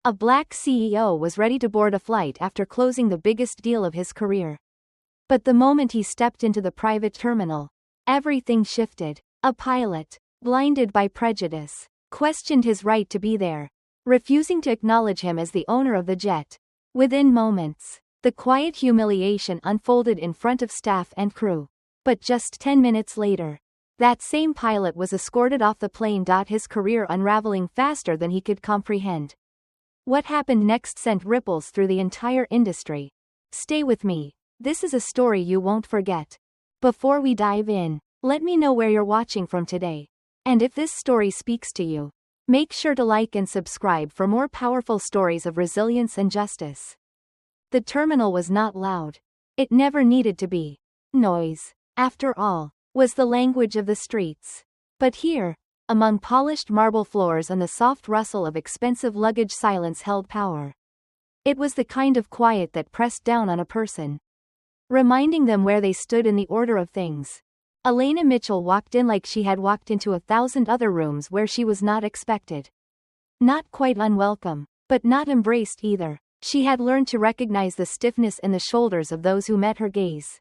A black CEO was ready to board a flight after closing the biggest deal of his career. But the moment he stepped into the private terminal, everything shifted. A pilot, blinded by prejudice, questioned his right to be there, refusing to acknowledge him as the owner of the jet. Within moments, the quiet humiliation unfolded in front of staff and crew. But just 10 minutes later, that same pilot was escorted off the plane. His career unraveling faster than he could comprehend. What happened next sent ripples through the entire industry. Stay with me, this is a story you won't forget. Before we dive in, let me know where you're watching from today. And if this story speaks to you, make sure to like and subscribe for more powerful stories of resilience and justice. The terminal was not loud. It never needed to be. Noise, after all, was the language of the streets. But here, among polished marble floors and the soft rustle of expensive luggage, silence held power. It was the kind of quiet that pressed down on a person, reminding them where they stood in the order of things. Elena Mitchell walked in like she had walked into 1,000 other rooms where she was not expected. Not quite unwelcome, but not embraced either. She had learned to recognize the stiffness in the shoulders of those who met her gaze.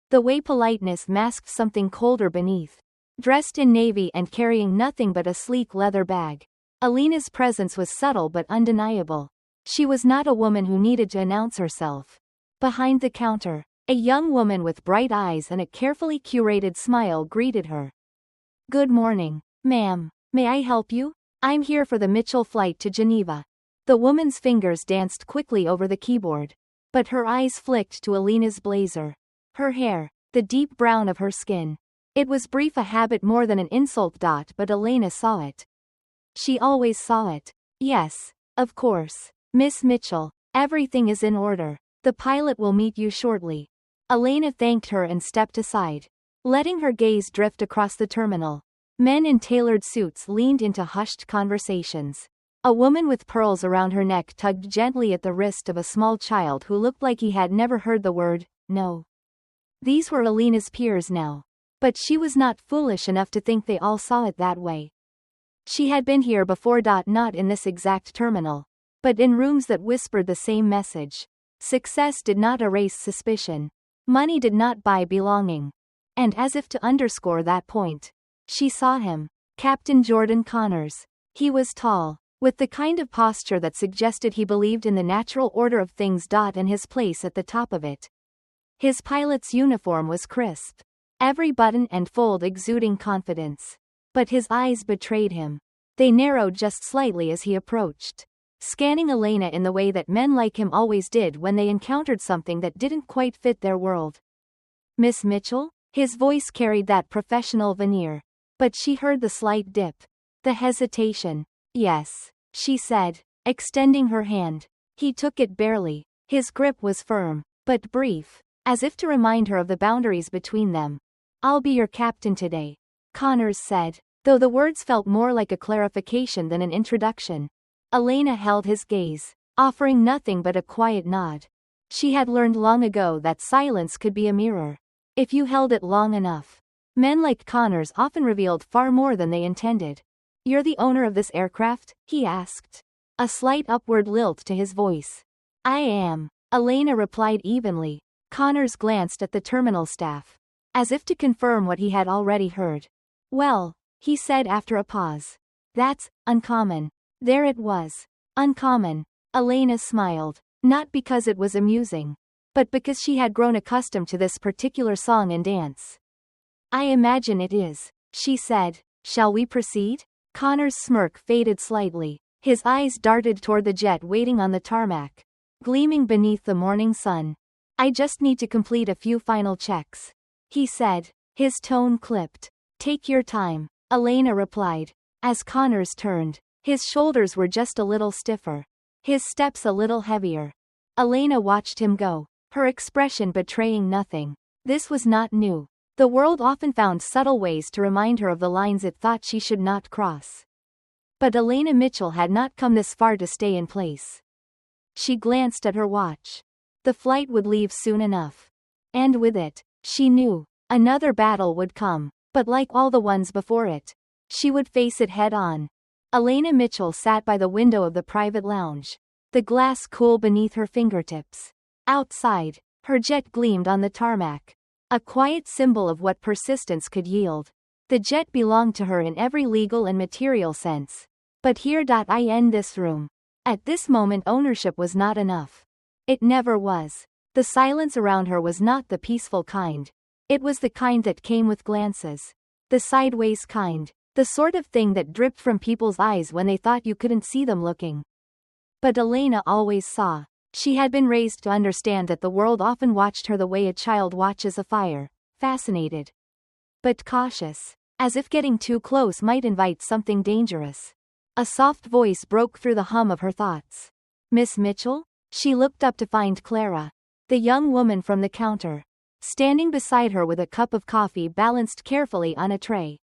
The way politeness masked something colder beneath. Dressed in navy and carrying nothing but a sleek leather bag, Elena's presence was subtle but undeniable. She was not a woman who needed to announce herself. Behind the counter, a young woman with bright eyes and a carefully curated smile greeted her. "Good morning, ma'am. May I help you? I'm here for the Mitchell flight to Geneva." The woman's fingers danced quickly over the keyboard, but her eyes flicked to Elena's blazer. Her hair, the deep brown of her skin. It was brief, a habit more than an insult. But Elena saw it. She always saw it. "Yes, of course, Miss Mitchell. Everything is in order. The pilot will meet you shortly." Elena thanked her and stepped aside, letting her gaze drift across the terminal. Men in tailored suits leaned into hushed conversations. A woman with pearls around her neck tugged gently at the wrist of a small child who looked like he had never heard the word no. These were Elena's peers now. But she was not foolish enough to think they all saw it that way. She had been here before. Not in this exact terminal, but in rooms that whispered the same message. Success did not erase suspicion. Money did not buy belonging. And as if to underscore that point, she saw him. Captain Jordan Connors. He was tall, with the kind of posture that suggested he believed in the natural order of things. And his place at the top of it. His pilot's uniform was crisp, every button and fold exuding confidence. But his eyes betrayed him. They narrowed just slightly as he approached, scanning Elena in the way that men like him always did when they encountered something that didn't quite fit their world. "Miss Mitchell?" His voice carried that professional veneer. But she heard the slight dip, the hesitation. "Yes," she said, extending her hand. He took it barely. His grip was firm, but brief, as if to remind her of the boundaries between them. "I'll be your captain today," Connors said, though the words felt more like a clarification than an introduction. Elena held his gaze, offering nothing but a quiet nod. She had learned long ago that silence could be a mirror. If you held it long enough. Men like Connors often revealed far more than they intended. "You're the owner of this aircraft?" he asked, a slight upward lilt to his voice. "I am," Elena replied evenly. Connors glanced at the terminal staff, as if to confirm what he had already heard. "Well," he said after a pause. "That's uncommon." There it was. Uncommon. Elena smiled, not because it was amusing, but because she had grown accustomed to this particular song and dance. "I imagine it is," she said. "Shall we proceed?" Connor's smirk faded slightly. His eyes darted toward the jet waiting on the tarmac, gleaming beneath the morning sun. "I just need to complete a few final checks," he said, his tone clipped. "Take your time," Elena replied. As Connors turned, his shoulders were just a little stiffer, his steps a little heavier. Elena watched him go, her expression betraying nothing. This was not new. The world often found subtle ways to remind her of the lines it thought she should not cross. But Elena Mitchell had not come this far to stay in place. She glanced at her watch. The flight would leave soon enough. And with it, she knew, another battle would come, but like all the ones before it, she would face it head on. Elena Mitchell sat by the window of the private lounge, the glass cool beneath her fingertips. Outside, her jet gleamed on the tarmac, a quiet symbol of what persistence could yield. The jet belonged to her in every legal and material sense. But here I end this room. At this moment ownership was not enough. It never was. The silence around her was not the peaceful kind. It was the kind that came with glances. The sideways kind. The sort of thing that dripped from people's eyes when they thought you couldn't see them looking. But Elena always saw. She had been raised to understand that the world often watched her the way a child watches a fire, fascinated, but cautious, as if getting too close might invite something dangerous. A soft voice broke through the hum of her thoughts. Miss Mitchell? She looked up to find Clara, the young woman from the counter, standing beside her with a cup of coffee balanced carefully on a tray.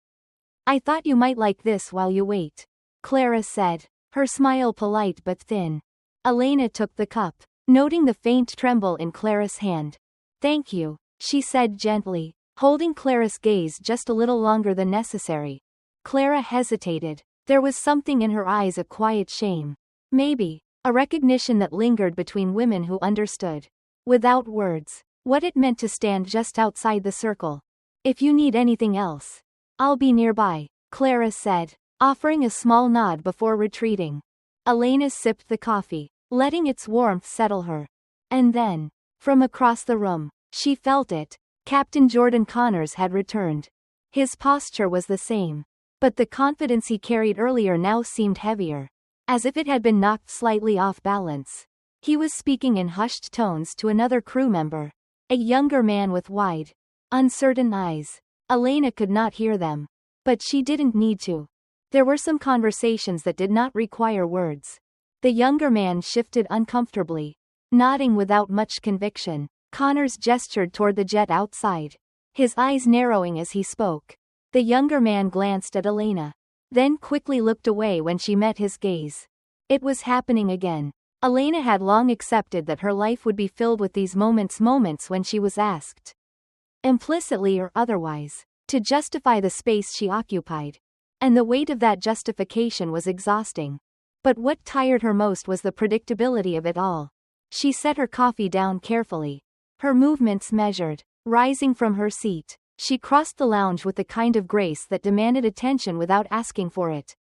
I thought you might like this while you wait, Clara said, her smile polite but thin. Elena took the cup, noting the faint tremble in Clara's hand. Thank you, she said gently, holding Clara's gaze just a little longer than necessary. Clara hesitated. There was something in her eyes, a quiet shame. Maybe, a recognition that lingered between women who understood, without words, what it meant to stand just outside the circle. If you need anything else, I'll be nearby, Clara said, offering a small nod before retreating. Elena sipped the coffee, letting its warmth settle her. And then, from across the room, she felt it. Captain Jordan Connors had returned. His posture was the same, but the confidence he carried earlier now seemed heavier, as if it had been knocked slightly off balance. He was speaking in hushed tones to another crew member, a younger man with wide, uncertain eyes. Elena could not hear them, but she didn't need to. There were some conversations that did not require words. The younger man shifted uncomfortably, nodding without much conviction. Connors gestured toward the jet outside, his eyes narrowing as he spoke. The younger man glanced at Elena, then quickly looked away when she met his gaze. It was happening again. Elena had long accepted that her life would be filled with these moments when she was asked, implicitly or otherwise, to justify the space she occupied. And the weight of that justification was exhausting. But what tired her most was the predictability of it all. She set her coffee down carefully, her movements measured. Rising from her seat, she crossed the lounge with the kind of grace that demanded attention without asking for it.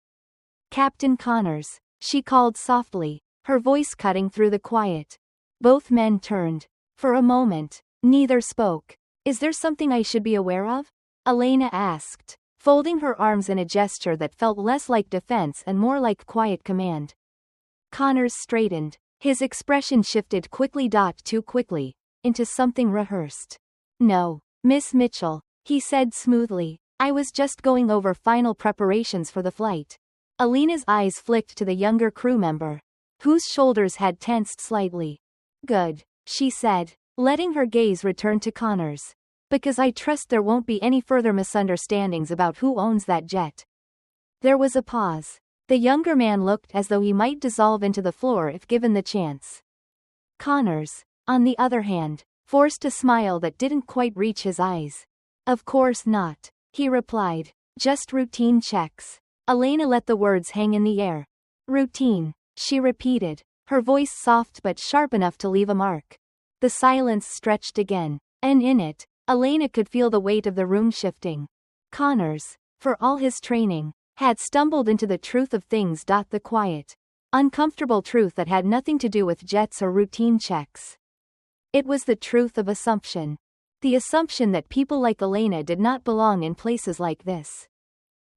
Captain Connors, she called softly, her voice cutting through the quiet. Both men turned. For a moment, neither spoke. Is there something I should be aware of? Elena asked, folding her arms in a gesture that felt less like defense and more like quiet command. Connors straightened. His expression shifted quickly, too quickly, into something rehearsed. No, Miss Mitchell, he said smoothly. I was just going over final preparations for the flight. Elena's eyes flicked to the younger crew member, whose shoulders had tensed slightly. Good, she said, letting her gaze return to Connors. Because I trust there won't be any further misunderstandings about who owns that jet. There was a pause. The younger man looked as though he might dissolve into the floor if given the chance. Connors, on the other hand, forced a smile that didn't quite reach his eyes. Of course not, he replied. Just routine checks. Elena let the words hang in the air. Routine, she repeated, her voice soft but sharp enough to leave a mark. The silence stretched again, and in it, Elena could feel the weight of the room shifting. Connors, for all his training, had stumbled into the truth of things. The quiet, uncomfortable truth that had nothing to do with jets or routine checks. It was the truth of assumption. The assumption that people like Elena did not belong in places like this.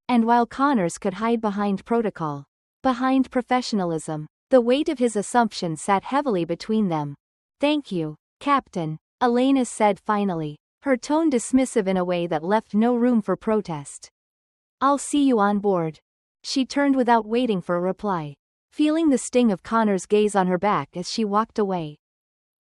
And while Connors could hide behind protocol, behind professionalism, the weight of his assumption sat heavily between them. Thank you, Captain, Elena said finally, her tone dismissive in a way that left no room for protest. I'll see you on board. She turned without waiting for a reply, feeling the sting of Connor's gaze on her back as she walked away.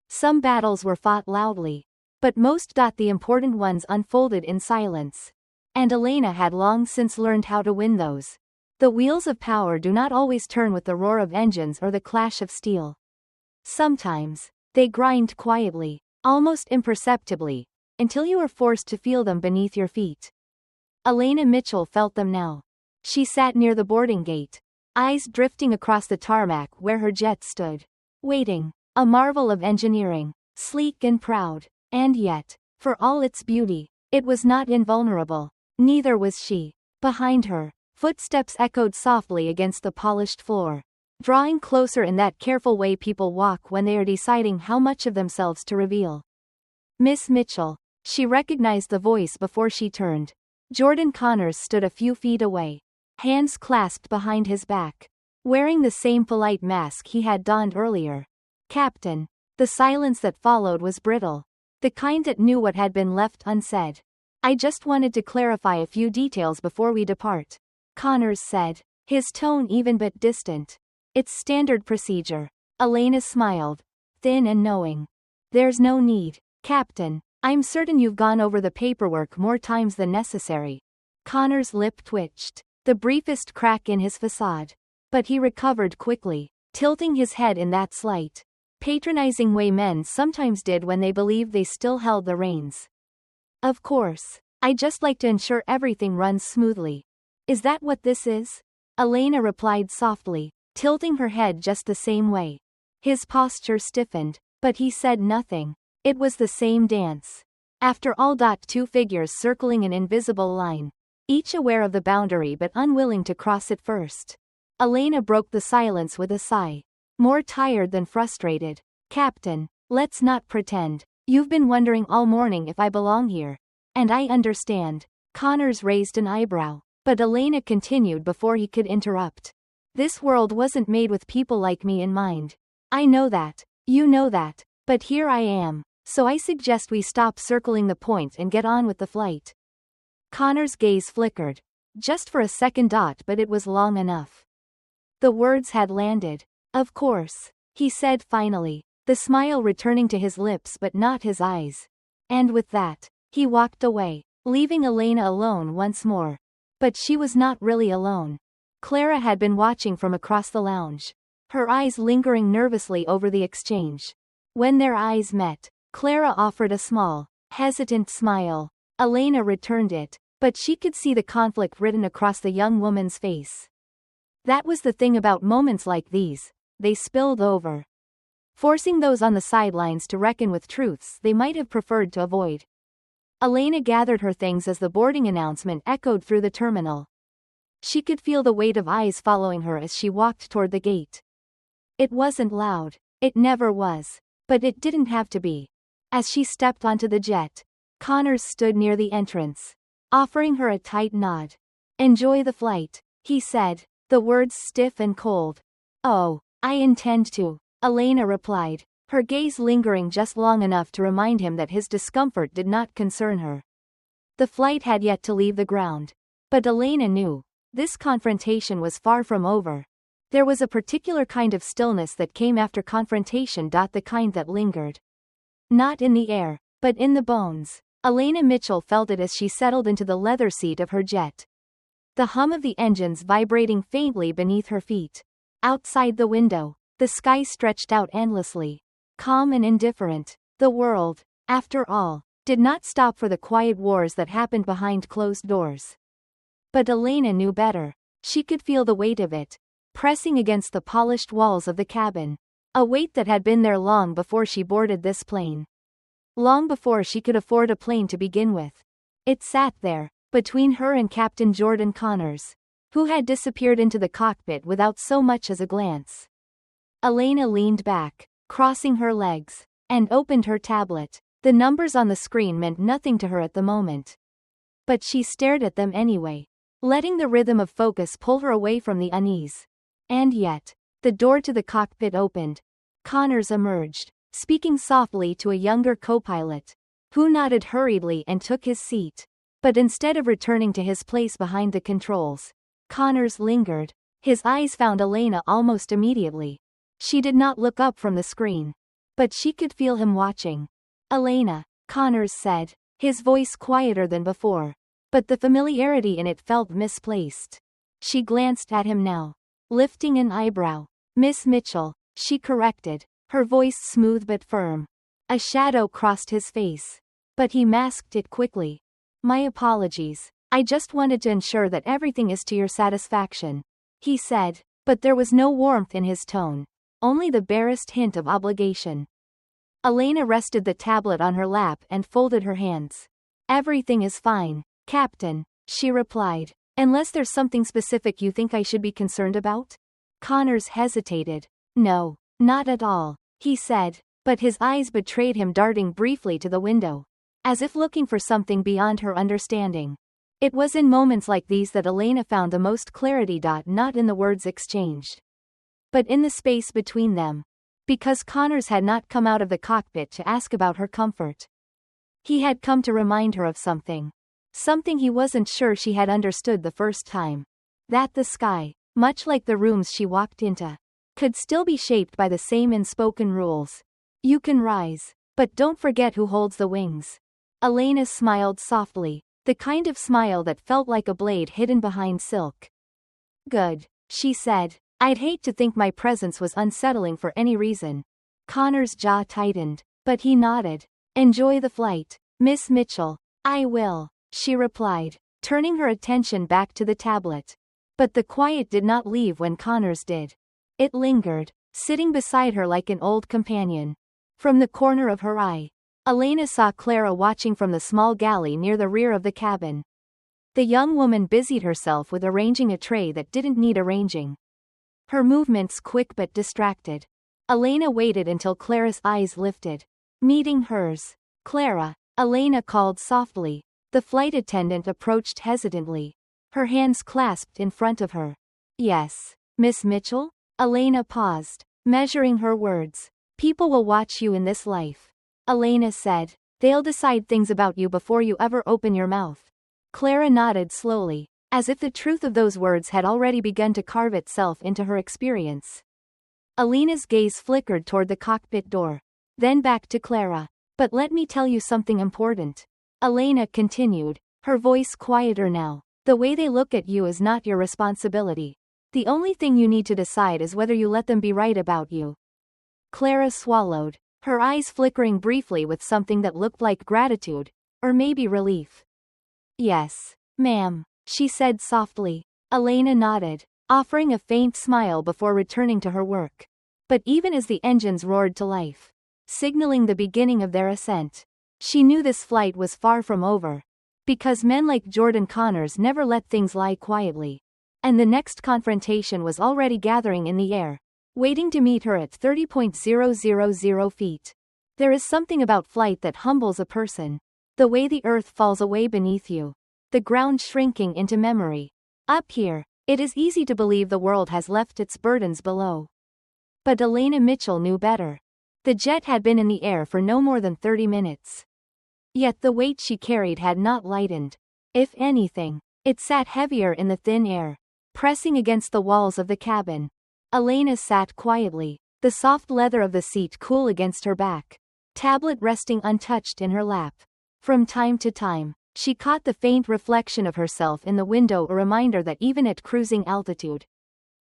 Some battles were fought loudly, but most. The important ones unfolded in silence. And Elena had long since learned how to win those. The wheels of power do not always turn with the roar of engines or the clash of steel. Sometimes, they grind quietly, almost imperceptibly, until you are forced to feel them beneath your feet. Elena Mitchell felt them now. She sat near the boarding gate, eyes drifting across the tarmac where her jet stood. Waiting. A marvel of engineering. Sleek and proud. And yet, for all its beauty, it was not invulnerable. Neither was she. Behind her, footsteps echoed softly against the polished floor, drawing closer in that careful way people walk when they are deciding how much of themselves to reveal. Miss Mitchell. She recognized the voice before she turned. Jordan Connors stood a few feet away, hands clasped behind his back, wearing the same polite mask he had donned earlier. Captain. The silence that followed was brittle, the kind that knew what had been left unsaid. I just wanted to clarify a few details before we depart, Connors said, his tone even but distant. It's standard procedure. Elena smiled, thin and knowing. There's no need, Captain. I'm certain you've gone over the paperwork more times than necessary. Connor's lip twitched, the briefest crack in his facade. But he recovered quickly, tilting his head in that slight, patronizing way men sometimes did when they believed they still held the reins. Of course. I just like to ensure everything runs smoothly. Is that what this is? Elena replied softly, tilting her head just the same way. His posture stiffened, but he said nothing. It was the same dance. After all. Two figures circling an invisible line, each aware of the boundary but unwilling to cross it first. Elena broke the silence with a sigh, more tired than frustrated. Captain, let's not pretend. You've been wondering all morning if I belong here. And I understand. Connors raised an eyebrow, but Elena continued before he could interrupt. This world wasn't made with people like me in mind. I know that. You know that. But here I am. So I suggest we stop circling the point and get on with the flight. Connor's gaze flickered. Just for a second. But it was long enough. The words had landed. Of course, he said finally, the smile returning to his lips but not his eyes. And with that, he walked away, leaving Elena alone once more. But she was not really alone. Clara had been watching from across the lounge, her eyes lingering nervously over the exchange. When their eyes met, Clara offered a small, hesitant smile. Elena returned it, but she could see the conflict written across the young woman's face. That was the thing about moments like these, they spilled over, forcing those on the sidelines to reckon with truths they might have preferred to avoid. Elena gathered her things as the boarding announcement echoed through the terminal. She could feel the weight of eyes following her as she walked toward the gate. It wasn't loud, it never was, but it didn't have to be. As she stepped onto the jet, Connors stood near the entrance, offering her a tight nod. Enjoy the flight, he said, the words stiff and cold. Oh, I intend to, Elena replied, her gaze lingering just long enough to remind him that his discomfort did not concern her. The flight had yet to leave the ground. But Elena knew, this confrontation was far from over. There was a particular kind of stillness that came after confrontation. The kind that lingered. Not in the air, but in the bones. Elena Mitchell felt it as she settled into the leather seat of her jet. The hum of the engines vibrating faintly beneath her feet. Outside the window, the sky stretched out endlessly, calm and indifferent. The world, after all, did not stop for the quiet wars that happened behind closed doors. But Elena knew better. She could feel the weight of it, pressing against the polished walls of the cabin. A weight that had been there long before she boarded this plane. Long before she could afford a plane to begin with. It sat there, between her and Captain Jordan Connors, who had disappeared into the cockpit without so much as a glance. Elena leaned back, crossing her legs, and opened her tablet. The numbers on the screen meant nothing to her at the moment. But she stared at them anyway, letting the rhythm of focus pull her away from the unease. And yet, the door to the cockpit opened. Connors emerged, speaking softly to a younger co-pilot, who nodded hurriedly and took his seat. But instead of returning to his place behind the controls, Connors lingered. His eyes found Elena almost immediately. She did not look up from the screen, but she could feel him watching. Elena, Connors said, his voice quieter than before, but the familiarity in it felt misplaced. She glanced at him now, lifting an eyebrow. Miss Mitchell, she corrected, her voice smooth but firm. A shadow crossed his face, but he masked it quickly. My apologies. I just wanted to ensure that everything is to your satisfaction, he said, But there was no warmth in his tone, only the barest hint of obligation. Elena rested the tablet on her lap and folded her hands. Everything is fine, Captain, she replied. Unless there's something specific you think I should be concerned about? Connors hesitated. No, not at all, he said, but his eyes betrayed him darting briefly to the window, as if looking for something beyond her understanding. It was in moments like these that Elena found the most clarity. Not in the words exchanged, but in the space between them. Because Connors had not come out of the cockpit to ask about her comfort. He had come to remind her of something. Something he wasn't sure she had understood the first time. That the sky, much like the rooms she walked into, could still be shaped by the same unspoken rules. You can rise, but don't forget who holds the wings. Elena smiled softly, the kind of smile that felt like a blade hidden behind silk. Good, she said. I'd hate to think my presence was unsettling for any reason. Connor's jaw tightened, but he nodded. Enjoy the flight, Miss Mitchell. I will, she replied, turning her attention back to the tablet. But the quiet did not leave when Connors did. It lingered, sitting beside her like an old companion. From the corner of her eye, Elena saw Clara watching from the small galley near the rear of the cabin. The young woman busied herself with arranging a tray that didn't need arranging. Her movements quick but distracted. Elena waited until Clara's eyes lifted. Meeting hers. Clara, Elena called softly. The flight attendant approached hesitantly, her hands clasped in front of her. Yes, Miss Mitchell? Elena paused, measuring her words. People will watch you in this life, Elena said. They'll decide things about you before you ever open your mouth. Clara nodded slowly, as if the truth of those words had already begun to carve itself into her experience. Elena's gaze flickered toward the cockpit door, then back to Clara. But let me tell you something important, Elena continued, her voice quieter now. The way they look at you is not your responsibility. The only thing you need to decide is whether you let them be right about you. Clara swallowed, her eyes flickering briefly with something that looked like gratitude, or maybe relief. Yes, ma'am, she said softly. Elena nodded, offering a faint smile before returning to her work. But even as the engines roared to life, signaling the beginning of their ascent, she knew this flight was far from over. Because men like Jordan Connors never let things lie quietly. And the next confrontation was already gathering in the air, waiting to meet her at 30,000 feet. There is something about flight that humbles a person. The way the earth falls away beneath you. The ground shrinking into memory. Up here, it is easy to believe the world has left its burdens below. But Elena Mitchell knew better. The jet had been in the air for no more than 30 minutes. Yet the weight she carried had not lightened. If anything, it sat heavier in the thin air, pressing against the walls of the cabin. Elena sat quietly, the soft leather of the seat cool against her back, tablet resting untouched in her lap. From time to time, she caught the faint reflection of herself in the window, a reminder that even at cruising altitude,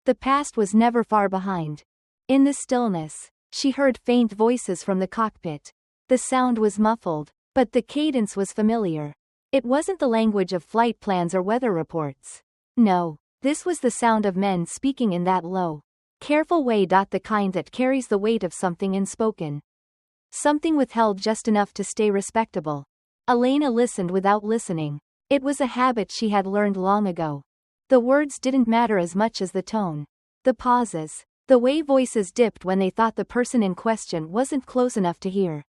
the past was never far behind. In the stillness, she heard faint voices from the cockpit. The sound was muffled, but the cadence was familiar. It wasn't the language of flight plans or weather reports. No, this was the sound of men speaking in that low, careful way. The kind that carries the weight of something unspoken. Something withheld just enough to stay respectable. Elena listened without listening. It was a habit she had learned long ago. The words didn't matter as much as the tone. The pauses. The way voices dipped when they thought the person in question wasn't close enough to hear.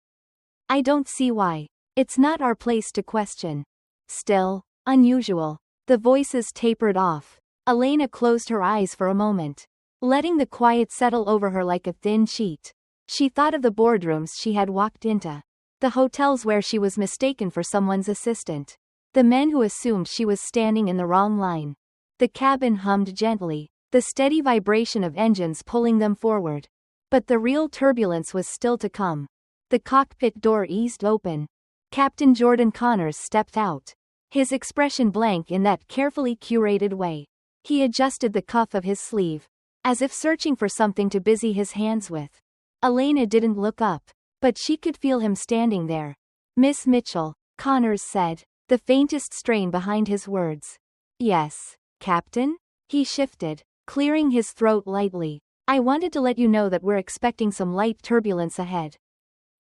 I don't see why. It's not our place to question. Still, unusual. The voices tapered off. Elena closed her eyes for a moment, letting the quiet settle over her like a thin sheet. She thought of the boardrooms she had walked into, the hotels where she was mistaken for someone's assistant, the men who assumed she was standing in the wrong line. The cabin hummed gently, the steady vibration of engines pulling them forward. But the real turbulence was still to come. The cockpit door eased open. Captain Jordan Connors stepped out, his expression blank in that carefully curated way. He adjusted the cuff of his sleeve, as if searching for something to busy his hands with. Elena didn't look up, but she could feel him standing there. Miss Mitchell, Connors said, the faintest strain behind his words. Yes, Captain? He shifted, clearing his throat lightly. I wanted to let you know that we're expecting some light turbulence ahead.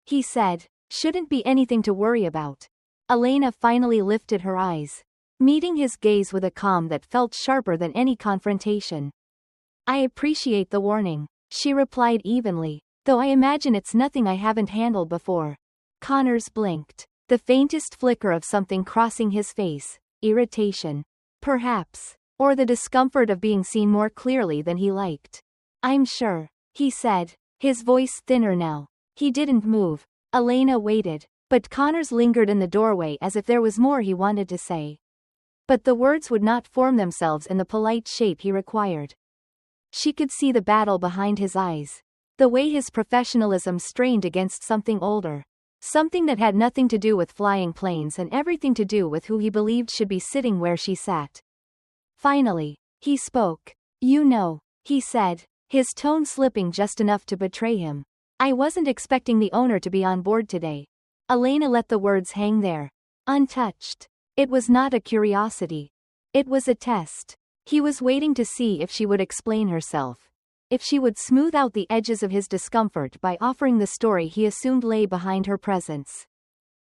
He said. Shouldn't be anything to worry about. Elena finally lifted her eyes, meeting his gaze with a calm that felt sharper than any confrontation. I appreciate the warning, she replied evenly, though I imagine it's nothing I haven't handled before. Connors blinked, the faintest flicker of something crossing his face, irritation. Perhaps. Or the discomfort of being seen more clearly than he liked. I'm sure, he said, his voice thinner now. He didn't move. Elena waited, but Connors lingered in the doorway as if there was more he wanted to say. But the words would not form themselves in the polite shape he required. She could see the battle behind his eyes. The way his professionalism strained against something older. Something that had nothing to do with flying planes and everything to do with who he believed should be sitting where she sat. Finally, he spoke. You know, he said, his tone slipping just enough to betray him. I wasn't expecting the owner to be on board today. Elena let the words hang there, untouched. It was not a curiosity. It was a test. He was waiting to see if she would explain herself. If she would smooth out the edges of his discomfort by offering the story he assumed lay behind her presence.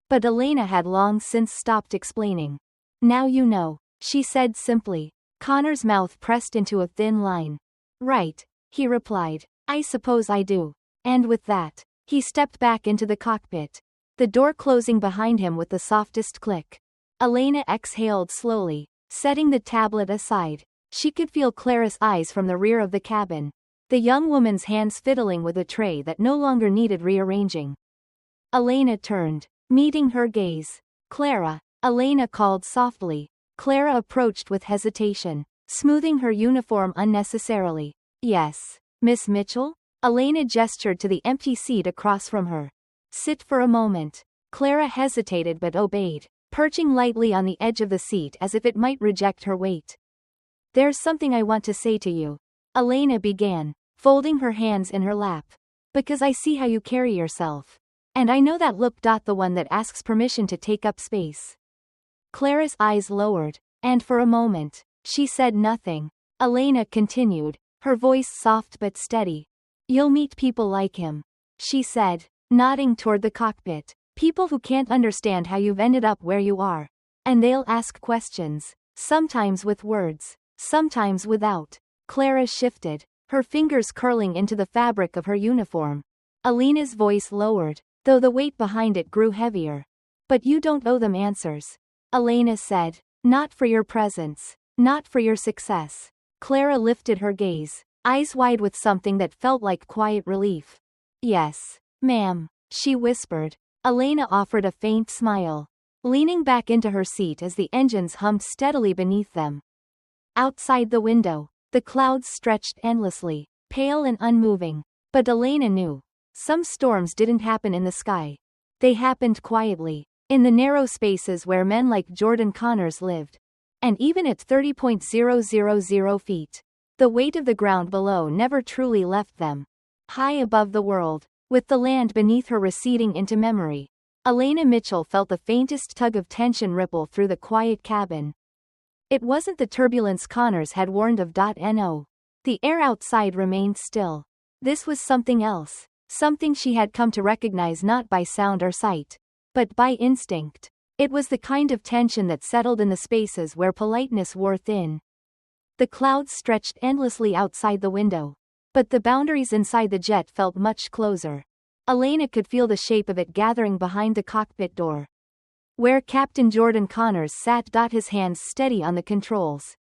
But Elena had long since stopped explaining. Now you know, she said simply. Connor's mouth pressed into a thin line. Right, he replied. I suppose I do. And with that, he stepped back into the cockpit, the door closing behind him with the softest click. Elena exhaled slowly, setting the tablet aside. She could feel Clara's eyes from the rear of the cabin, the young woman's hands fiddling with a tray that no longer needed rearranging. Elena turned, meeting her gaze. Clara, Elena called softly. Clara approached with hesitation, smoothing her uniform unnecessarily. Yes, Miss Mitchell? Elena gestured to the empty seat across from her. Sit for a moment. Clara hesitated but obeyed, perching lightly on the edge of the seat as if it might reject her weight. There's something I want to say to you. Elena began, folding her hands in her lap. Because I see how you carry yourself. And I know that look. The one that asks permission to take up space. Clara's eyes lowered, and for a moment, she said nothing. Elena continued, her voice soft but steady. You'll meet people like him, she said, nodding toward the cockpit. People who can't understand how you've ended up where you are. And they'll ask questions, sometimes with words, sometimes without. Clara shifted, her fingers curling into the fabric of her uniform. Elena's voice lowered, though the weight behind it grew heavier. But you don't owe them answers. Elena said, not for your presence, not for your success. Clara lifted her gaze, eyes wide with something that felt like quiet relief. Yes, ma'am, she whispered. Elena offered a faint smile, leaning back into her seat as the engines hummed steadily beneath them. Outside the window, the clouds stretched endlessly, pale and unmoving. But Elena knew. Some storms didn't happen in the sky. They happened quietly, in the narrow spaces where men like Jordan Connors lived. And even at 30,000 feet, the weight of the ground below never truly left them. High above the world, with the land beneath her receding into memory, Elena Mitchell felt the faintest tug of tension ripple through the quiet cabin. It wasn't the turbulence Connors had warned of. No. The air outside remained still. This was something else, something she had come to recognize not by sound or sight, but by instinct. It was the kind of tension that settled in the spaces where politeness wore thin. The clouds stretched endlessly outside the window, but the boundaries inside the jet felt much closer. Elena could feel the shape of it gathering behind the cockpit door, where Captain Jordan Connors sat. His hands steady on the controls.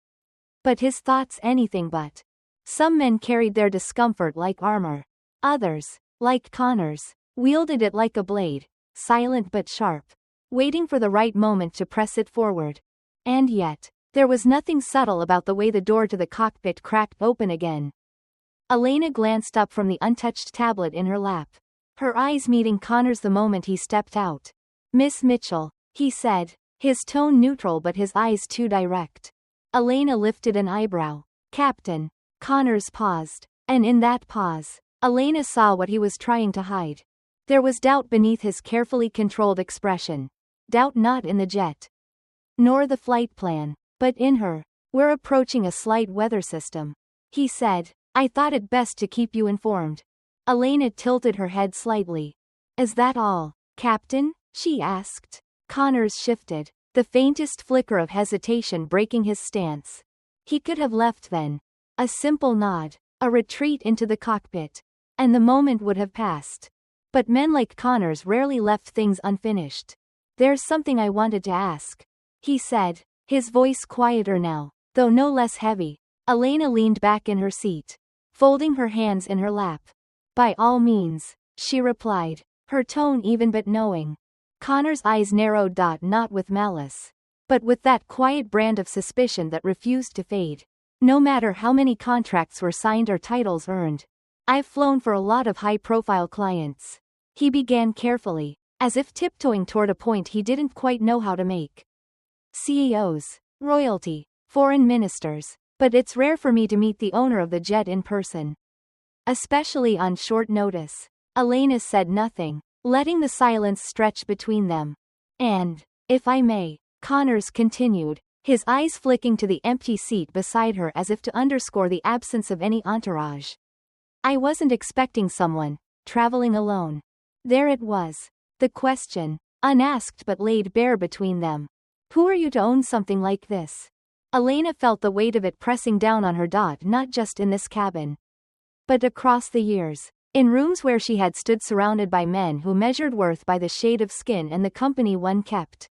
But his thoughts anything but. Some men carried their discomfort like armor. Others, like Connors, wielded it like a blade, silent but sharp, waiting for the right moment to press it forward. And yet, there was nothing subtle about the way the door to the cockpit cracked open again. Elena glanced up from the untouched tablet in her lap, her eyes meeting Connors the moment he stepped out. Miss Mitchell, he said, his tone neutral but his eyes too direct. Elena lifted an eyebrow. Captain. Connors paused, and in that pause, Elena saw what he was trying to hide. There was doubt beneath his carefully controlled expression. Doubt not in the jet, nor the flight plan, but in her. We're approaching a slight weather system, he said. I thought it best to keep you informed. Elena tilted her head slightly. Is that all, Captain? She asked. Connors shifted, the faintest flicker of hesitation breaking his stance. He could have left then. A simple nod, a retreat into the cockpit, and the moment would have passed. But men like Connors rarely left things unfinished. There's something I wanted to ask, he said, his voice quieter now, though no less heavy. Elena leaned back in her seat, folding her hands in her lap. By all means, she replied, her tone even but knowing. Connor's eyes narrowed, not with malice, but with that quiet brand of suspicion that refused to fade. No matter how many contracts were signed or titles earned. I've flown for a lot of high-profile clients. He began carefully, as if tiptoeing toward a point he didn't quite know how to make. CEOs, royalty, foreign ministers, but it's rare for me to meet the owner of the jet in person. Especially on short notice. Elena said nothing, letting the silence stretch between them. And, if I may, Connors continued, his eyes flicking to the empty seat beside her as if to underscore the absence of any entourage. I wasn't expecting someone, traveling alone. There it was. The question, unasked but laid bare between them. Who are you to own something like this? Elena felt the weight of it pressing down on her, not just in this cabin, but across the years, in rooms where she had stood surrounded by men who measured worth by the shade of skin and the company one kept.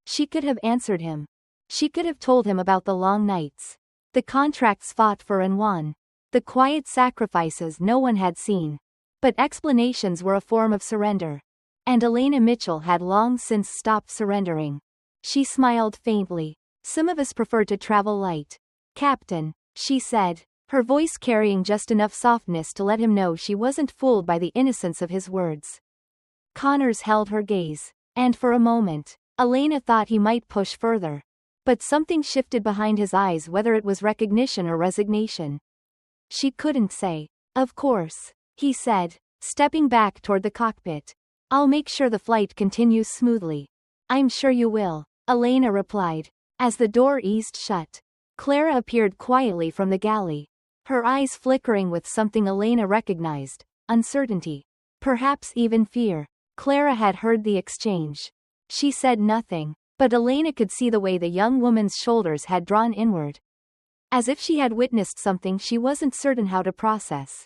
She could have answered him. She could have told him about the long nights, the contracts fought for and won, the quiet sacrifices no one had seen. But explanations were a form of surrender. And Elena Mitchell had long since stopped surrendering. She smiled faintly. Some of us prefer to travel light, Captain, she said, her voice carrying just enough softness to let him know she wasn't fooled by the innocence of his words. Connors held her gaze, and for a moment, Elena thought he might push further. But something shifted behind his eyes, whether it was recognition or resignation. She couldn't say. Of course, he said, stepping back toward the cockpit. I'll make sure the flight continues smoothly. I'm sure you will, Elena replied. As the door eased shut, Clara appeared quietly from the galley, her eyes flickering with something Elena recognized, uncertainty. Perhaps even fear. Clara had heard the exchange. She said nothing, but Elena could see the way the young woman's shoulders had drawn inward. As if she had witnessed something she wasn't certain how to process.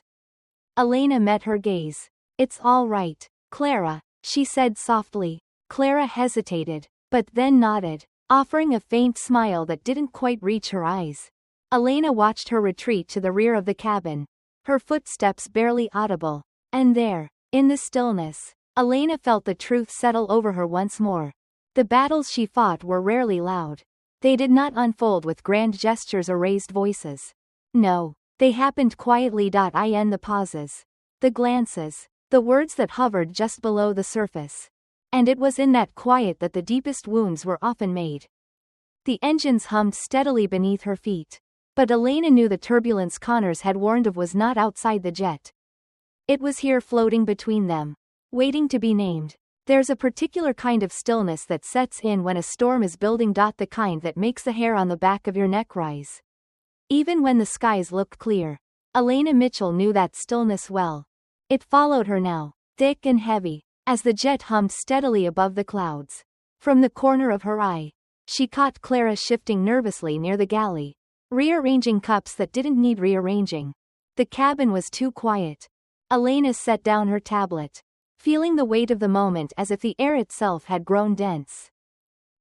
Elena met her gaze. It's all right, Clara, she said softly. Clara hesitated, but then nodded, offering a faint smile that didn't quite reach her eyes. Elena watched her retreat to the rear of the cabin, her footsteps barely audible. And there, in the stillness, Elena felt the truth settle over her once more. The battles she fought were rarely loud. They did not unfold with grand gestures or raised voices. No, they happened quietly. In the pauses, the glances, the words that hovered just below the surface. And it was in that quiet that the deepest wounds were often made. The engines hummed steadily beneath her feet. But Elena knew the turbulence Connors had warned of was not outside the jet. It was here, floating between them, waiting to be named. There's a particular kind of stillness that sets in when a storm is building. The kind that makes the hair on the back of your neck rise. Even when the skies look clear. Elena Mitchell knew that stillness well. It followed her now, thick and heavy, as the jet hummed steadily above the clouds. From the corner of her eye, she caught Clara shifting nervously near the galley, rearranging cups that didn't need rearranging. The cabin was too quiet. Elena set down her tablet, feeling the weight of the moment as if the air itself had grown dense.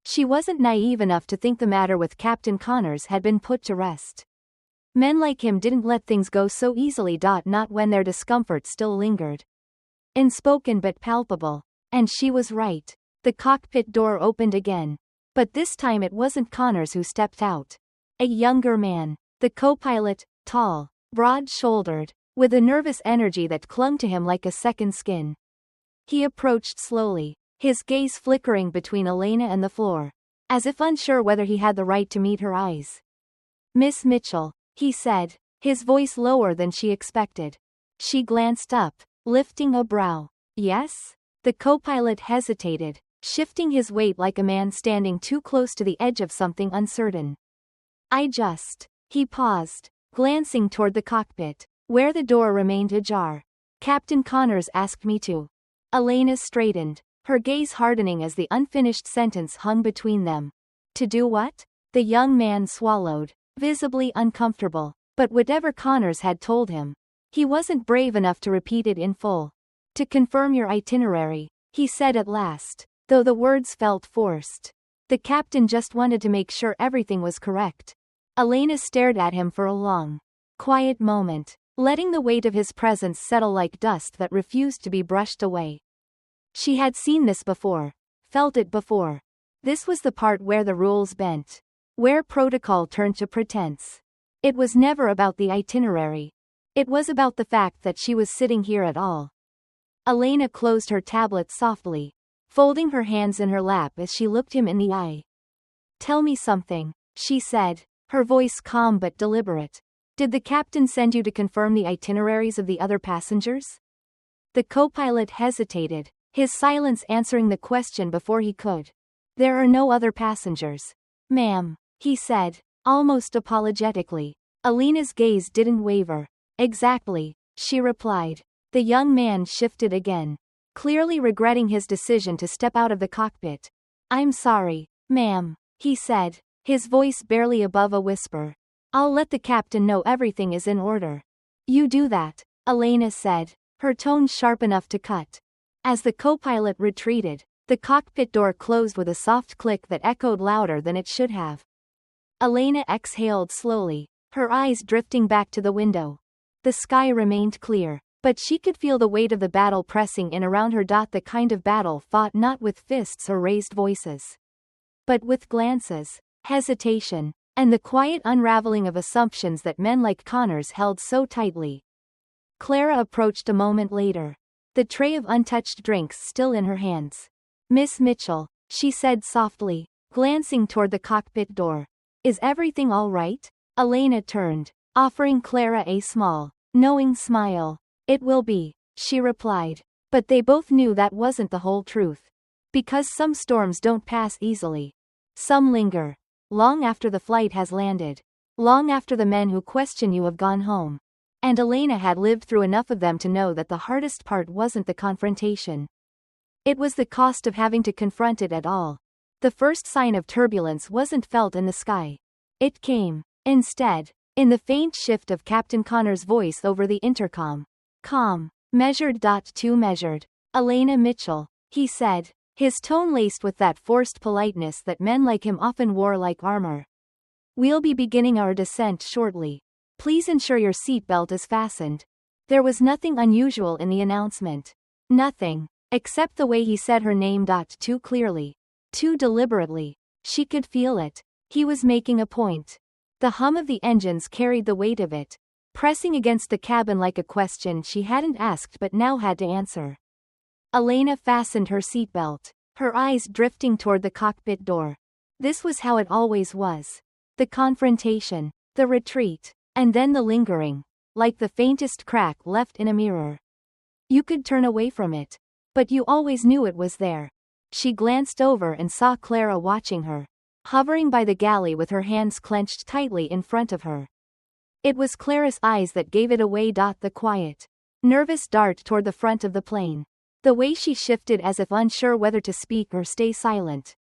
She wasn't naive enough to think the matter with Captain Connors had been put to rest. Men like him didn't let things go so easily. Not when their discomfort still lingered. Unspoken but palpable. And she was right. The cockpit door opened again. But this time it wasn't Connors who stepped out. A younger man. The co-pilot, tall, broad-shouldered, with a nervous energy that clung to him like a second skin. He approached slowly, his gaze flickering between Elena and the floor, as if unsure whether he had the right to meet her eyes. Miss Mitchell, he said, his voice lower than she expected. She glanced up, lifting a brow. Yes? The co-pilot hesitated, shifting his weight like a man standing too close to the edge of something uncertain. He paused, glancing toward the cockpit, where the door remained ajar. Captain Connors asked me to. Elena straightened, her gaze hardening as the unfinished sentence hung between them. To do what? The young man swallowed, visibly uncomfortable, but whatever Connors had told him, he wasn't brave enough to repeat it in full. To confirm your itinerary, he said at last, though the words felt forced. The captain just wanted to make sure everything was correct. Elena stared at him for a long, quiet moment, letting the weight of his presence settle like dust that refused to be brushed away. She had seen this before, felt it before. This was the part where the rules bent, where protocol turned to pretense. It was never about the itinerary. It was about the fact that she was sitting here at all. Elena closed her tablet softly, folding her hands in her lap as she looked him in the eye. Tell me something, she said, her voice calm but deliberate. Did the captain send you to confirm the itineraries of the other passengers? The co-pilot hesitated, his silence answering the question before he could. There are no other passengers. Ma'am, he said, almost apologetically. Elena's gaze didn't waver. Exactly, she replied. The young man shifted again, clearly regretting his decision to step out of the cockpit. I'm sorry, ma'am, he said, his voice barely above a whisper. I'll let the captain know everything is in order. You do that, Elena said, her tone sharp enough to cut. As the co-pilot retreated, the cockpit door closed with a soft click that echoed louder than it should have. Elena exhaled slowly, her eyes drifting back to the window. The sky remained clear, but she could feel the weight of the battle pressing in around her. The kind of battle fought not with fists or raised voices, but with glances, hesitation, and the quiet unraveling of assumptions that men like Connors held so tightly. Clara approached a moment later, the tray of untouched drinks still in her hands. Miss Mitchell, she said softly, glancing toward the cockpit door. Is everything all right? Elena turned, offering Clara a small, knowing smile. It will be, she replied. But they both knew that wasn't the whole truth. Because some storms don't pass easily. Some linger. Long after the flight has landed. Long after the men who question you have gone home. And Elena had lived through enough of them to know that the hardest part wasn't the confrontation. It was the cost of having to confront it at all. The first sign of turbulence wasn't felt in the sky. It came, instead, in the faint shift of Captain Connor's voice over the intercom. Calm, measured. Too measured. Elena Mitchell, he said, his tone laced with that forced politeness that men like him often wore like armor. We'll be beginning our descent shortly. Please ensure your seatbelt is fastened. There was nothing unusual in the announcement. Nothing, except the way he said her name. Too clearly. Too deliberately. She could feel it. He was making a point. The hum of the engines carried the weight of it, pressing against the cabin like a question she hadn't asked but now had to answer. Elena fastened her seatbelt, her eyes drifting toward the cockpit door. This was how it always was. The confrontation, the retreat, and then the lingering, like the faintest crack left in a mirror. You could turn away from it, but you always knew it was there. She glanced over and saw Clara watching her, hovering by the galley with her hands clenched tightly in front of her. It was Clara's eyes that gave it away. The quiet, nervous dart toward the front of the plane. The way she shifted as if unsure whether to speak or stay silent.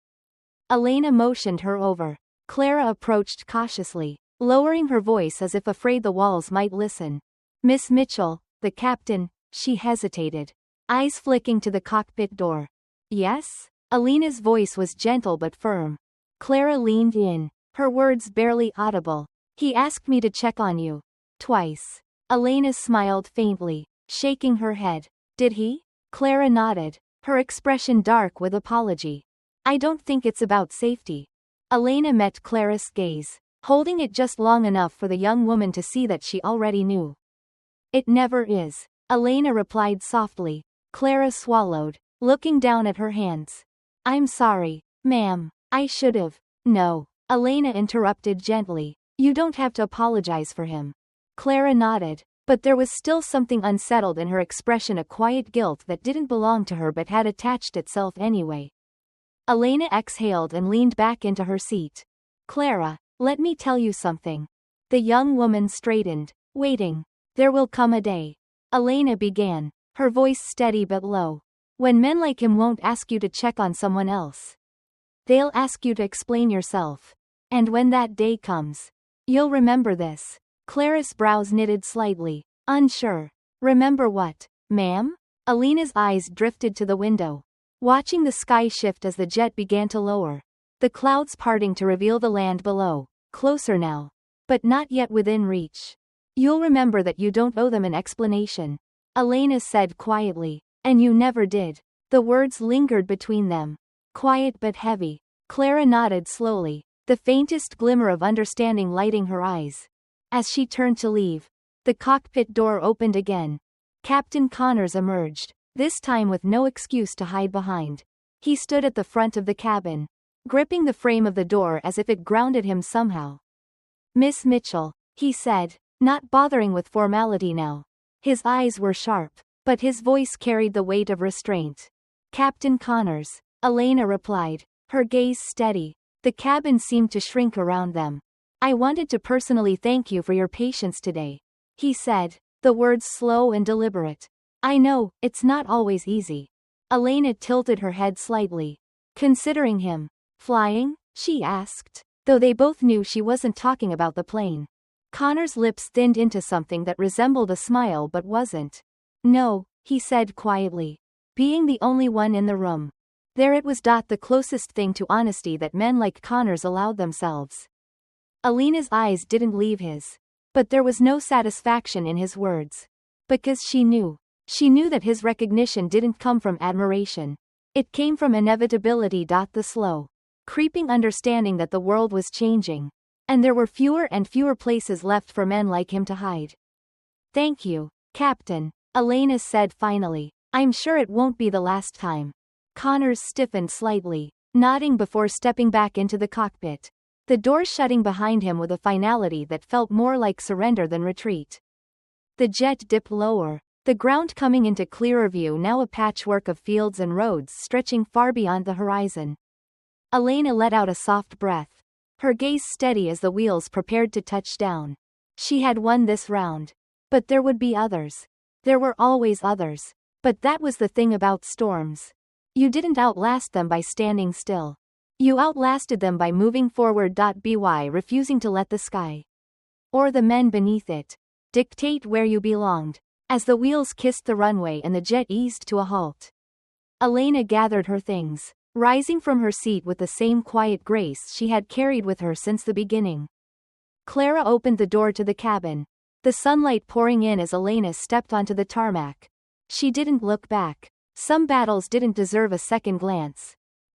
Elena motioned her over. Clara approached cautiously, lowering her voice as if afraid the walls might listen. Miss Mitchell, the captain, she hesitated, eyes flicking to the cockpit door. Yes? Elena's voice was gentle but firm. Clara leaned in, her words barely audible. He asked me to check on you. Twice. Elena smiled faintly, shaking her head. Did he? Clara nodded, her expression dark with apology. I don't think it's about safety. Elena met Clara's gaze, holding it just long enough for the young woman to see that she already knew. It never is, Elena replied softly. Clara swallowed, looking down at her hands. I'm sorry, ma'am, I should've. No, Elena interrupted gently. You don't have to apologize for him. Clara nodded, but there was still something unsettled in her expression, a quiet guilt that didn't belong to her but had attached itself anyway. Elena exhaled and leaned back into her seat. Clara, let me tell you something. The young woman straightened. Waiting. There will come a day. Elena began, her voice steady but low. When men like him won't ask you to check on someone else. They'll ask you to explain yourself. And when that day comes, you'll remember this. Clara's brows knitted slightly, unsure. Remember what, ma'am? Elena's eyes drifted to the window, watching the sky shift as the jet began to lower. The clouds parting to reveal the land below, closer now, but not yet within reach. You'll remember that you don't owe them an explanation, Elena said quietly, and you never did. The words lingered between them, quiet but heavy. Clara nodded slowly, the faintest glimmer of understanding lighting her eyes. As she turned to leave, the cockpit door opened again. Captain Connors emerged, this time with no excuse to hide behind. He stood at the front of the cabin, gripping the frame of the door as if it grounded him somehow. Miss Mitchell, he said, not bothering with formality now. His eyes were sharp, but his voice carried the weight of restraint. Captain Connors, Elena replied, her gaze steady. The cabin seemed to shrink around them. I wanted to personally thank you for your patience today, he said, the words slow and deliberate. I know, it's not always easy. Elena tilted her head slightly. Considering him flying? She asked, though they both knew she wasn't talking about the plane. Connor's lips thinned into something that resembled a smile but wasn't. No, he said quietly, being the only one in the room. There it was. The closest thing to honesty that men like Connors allowed themselves. Elena's eyes didn't leave his. But there was no satisfaction in his words. Because she knew that his recognition didn't come from admiration. It came from inevitability. The slow, creeping understanding that the world was changing. And there were fewer and fewer places left for men like him to hide. Thank you, Captain, Elena said finally. I'm sure it won't be the last time. Connors stiffened slightly, nodding before stepping back into the cockpit. The door shutting behind him with a finality that felt more like surrender than retreat. The jet dipped lower, the ground coming into clearer view, now a patchwork of fields and roads stretching far beyond the horizon. Elena let out a soft breath, her gaze steady as the wheels prepared to touch down. She had won this round. But there would be others. There were always others. But that was the thing about storms. You didn't outlast them by standing still. You outlasted them by moving forward. By refusing to let the sky, or the men beneath it, dictate where you belonged. As the wheels kissed the runway and the jet eased to a halt, Elena gathered her things, rising from her seat with the same quiet grace she had carried with her since the beginning. Clara opened the door to the cabin, the sunlight pouring in as Elena stepped onto the tarmac. She didn't look back. Some battles didn't deserve a second glance.